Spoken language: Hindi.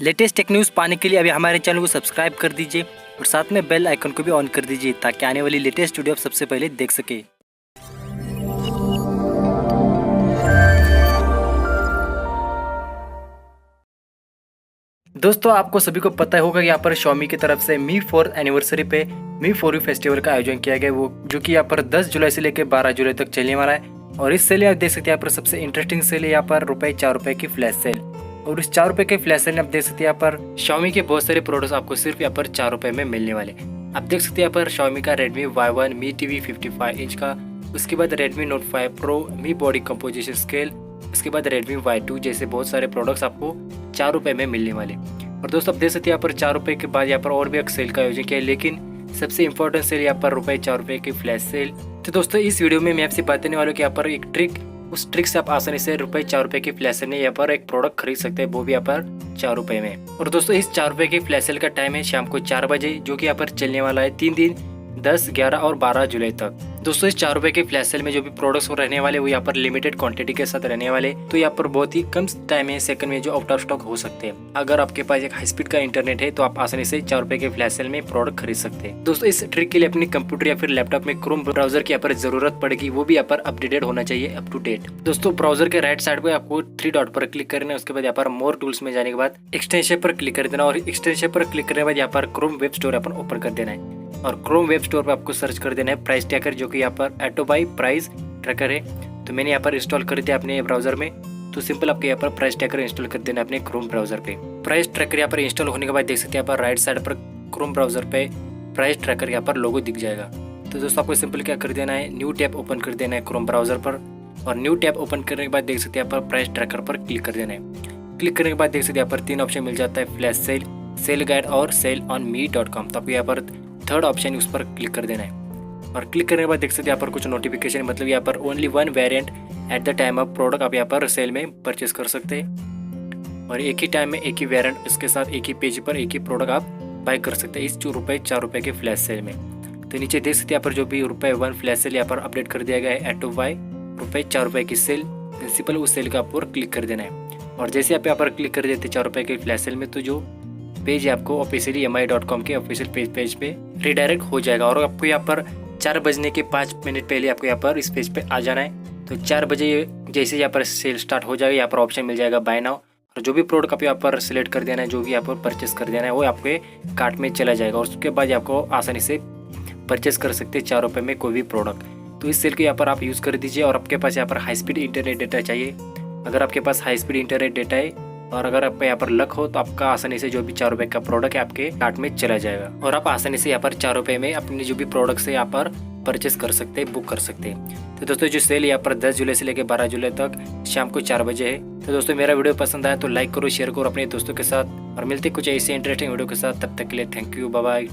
लेटेस्ट टेक न्यूज़ पाने के लिए अभी हमारे चैनल को सब्सक्राइब कर दीजिए और साथ में बेल आइकन को भी ऑन कर दीजिए ताकि आने वाली लेटेस्ट वीडियो आप सबसे पहले देख सके। दोस्तों आपको सभी को पता होगा यहाँ पर Xiaomi की तरफ से Mi 4 एनिवर्सरी पे Mi 4U फेस्टिवल का आयोजन किया गया, वो जो कि यहाँ पर 10 जुलाई से लेकर 12 जुलाई तक चलने वाला है। और इस सेल आप देख सकते हैं यहाँ पर सबसे इंटरेस्टिंग सेल है यहाँ पर ₹4 की फ्लैश सेल। और इस ₹4 के फ्लैश सेल में आप देख सकते हैं यहाँ पर Xiaomi के बहुत सारे प्रोडक्ट्स आपको सिर्फ यहाँ पर ₹4 में मिलने वाले। आप देख सकते हैं यहाँ पर Xiaomi का Redmi Y1 Mi TV 55 inch का, उसके बाद Redmi Note 5 Pro Mi body composition scale, उसके बाद Redmi Y2 जैसे बहुत सारे प्रोडक्ट्स आपको ₹4 में मिलने वाले। और दोस्तों आप देख सकते हैं यहाँ पर ₹4 के बाद यहाँ पर और भी एक सेल का आयोजन किया है, लेकिन सबसे इम्पोर्टेंट सेल यहाँ पर ₹4 की फ्लैश सेल। तो दोस्तों इस वीडियो में मैं आपसे बताने वाला हूँ कि यहाँ पर एक ट्रिक, उस ट्रिक से आप आसानी से ₹4 की फ्लैश सेल में यहाँ पर एक प्रोडक्ट खरीद सकते हैं, वो भी यहाँ पर ₹4 में। और दोस्तों इस ₹4 की फ्लैश सेल का टाइम है शाम को 4 बजे, जो कि यहाँ पर चलने वाला है 3 दिन 10, 11 और 12 जुलाई तक। दोस्तों इस ₹4 के फ्लैश सेल में जो भी प्रोडक्ट्स रहने वाले वो यहाँ पर लिमिटेड क्वांटिटी के साथ रहने वाले, तो यहाँ पर बहुत ही कम टाइम में, सेकंड में जो आउट ऑफ स्टॉक हो सकते हैं। अगर आपके पास एक हाई स्पीड का इंटरनेट है तो आप आसानी से ₹4 के फ्लैश सेल में प्रोडक्ट खरीद सकते हैं। दोस्तों इस ट्रिक के लिए अपने कंप्यूटर या फिर लैपटॉप में क्रोम ब्राउजर की यहाँ पर जरूरत पड़ेगी, वो भी यहाँ पर अपडेटेड होना चाहिए, अप टू डेट। दोस्तों ब्राउजर के राइट साइड पे आपको 3 डॉट पर क्लिक करना है, उसके बाद यहाँ पर मोर टूल्स में जाने के बाद एक्सटेंशन पर क्लिक कर देना, और एक्सटेंशन पर क्लिक करने के बाद यहाँ पर क्रोम वेब स्टोर अपन ओपन कर देना है। और क्रोम वेब स्टोर पर आपको सर्च कर देना है प्राइस ट्रैकर, जो कि यहाँ पर ऑटो बाय प्राइस ट्रैकर है। तो मैंने यहाँ पर इंस्टॉल कर दिया अपने ब्राउजर में, तो सिंपल आपको यहाँ पर प्राइस ट्रैकर इंस्टॉल कर देना है अपने क्रोम ब्राउजर पे। प्राइस ट्रैकर यहाँ पर इंस्टॉल होने के बाद देख सकते हैं यहाँ पर राइट साइड पर क्रोम ब्राउजर पे प्राइस ट्रैकर यहाँ पर लोगो दिख जाएगा। तो दोस्तों आपको सिंपल क्या कर देना है, न्यू टैब ओपन कर देना है क्रोम ब्राउजर पर, और न्यू टैब ओपन करने के बाद देख सकते हैं यहाँ पर प्राइस ट्रैकर पर क्लिक कर देना है। क्लिक करने के बाद देख सकते हैं यहाँ पर 3 ऑप्शन मिल जाता है, फ्लैश सेल, सेल गाइड और सेल ऑन mi.com। तो आपको यहाँ पर थर्ड ऑप्शन उस पर क्लिक कर देना है। और क्लिक करने के बाद देख सकते हैं यहाँ पर कुछ नोटिफिकेशन, मतलब यहाँ पर only 1 variant at the time of product आप यहाँ पर सेल में परचेस कर सकते हैं, और एक ही टाइम में एक ही वेरिएंट, उसके साथ एक ही पेज पर एक ही प्रोडक्ट आप बाय कर सकते हैं इस ₹4 के फ्लैश सेल में। तो नीचे देख सकते हैं यहाँ पर जो भी ₹1 फ्लैश सेल यहाँ पर अपडेट कर दिया गया है, एट टू बाय ₹4 की सेल, प्रिंसिपल उस सेल का ऊपर क्लिक कर देना है। और जैसे आप यहाँ पर क्लिक कर देते ₹4 के फ्लैश सेल में, तो जो पेज है आपको ऑफिशियली mi.com के ऑफिशियल पेज पे रिडायरेक्ट हो जाएगा। और आपको यहाँ पर 4 बजने के 5 मिनट पहले आपको यहाँ पर इस पेज पे आ जाना है। तो 4 बजे जैसे यहाँ पर सेल स्टार्ट हो जाएगा, यहाँ पर ऑप्शन मिल जाएगा बाय नाउ, और जो भी प्रोडक्ट आप यहाँ पर सिलेक्ट कर देना है, जो भी यहाँ पर परचेस कर देना है, वो आपके कार्ट में चला जाएगा, और उसके बाद आपको आसानी से परचेस कर सकते हैं ₹4 में कोई भी प्रोडक्ट। तो इस सेल को यहाँ पर आप यूज़ कर दीजिए। और आपके पास यहाँ पर हाई स्पीड इंटरनेट डेटा चाहिए, अगर आपके पास हाई स्पीड इंटरनेट डेटा है और अगर आपका यहाँ पर लक हो तो आपका आसानी से जो भी ₹4 का प्रोडक्ट है आपके कार्ट में चला जाएगा, और आप आसानी से यहाँ पर ₹4 में अपने जो भी प्रोडक्ट्स है यहाँ पर परचेस कर सकते हैं, बुक कर सकते हैं। तो दोस्तों जो सेल यहाँ पर 10 जुलाई से लेकर 12 जुलाई तक शाम को 4 बजे है। तो दोस्तों मेरा वीडियो पसंद आया तो लाइक करो, शेयर करो अपने दोस्तों के साथ, और मिलते कुछ ऐसे इंटरेस्टिंग वीडियो के साथ। तब तक के लिए थैंक यू, बाय बाय।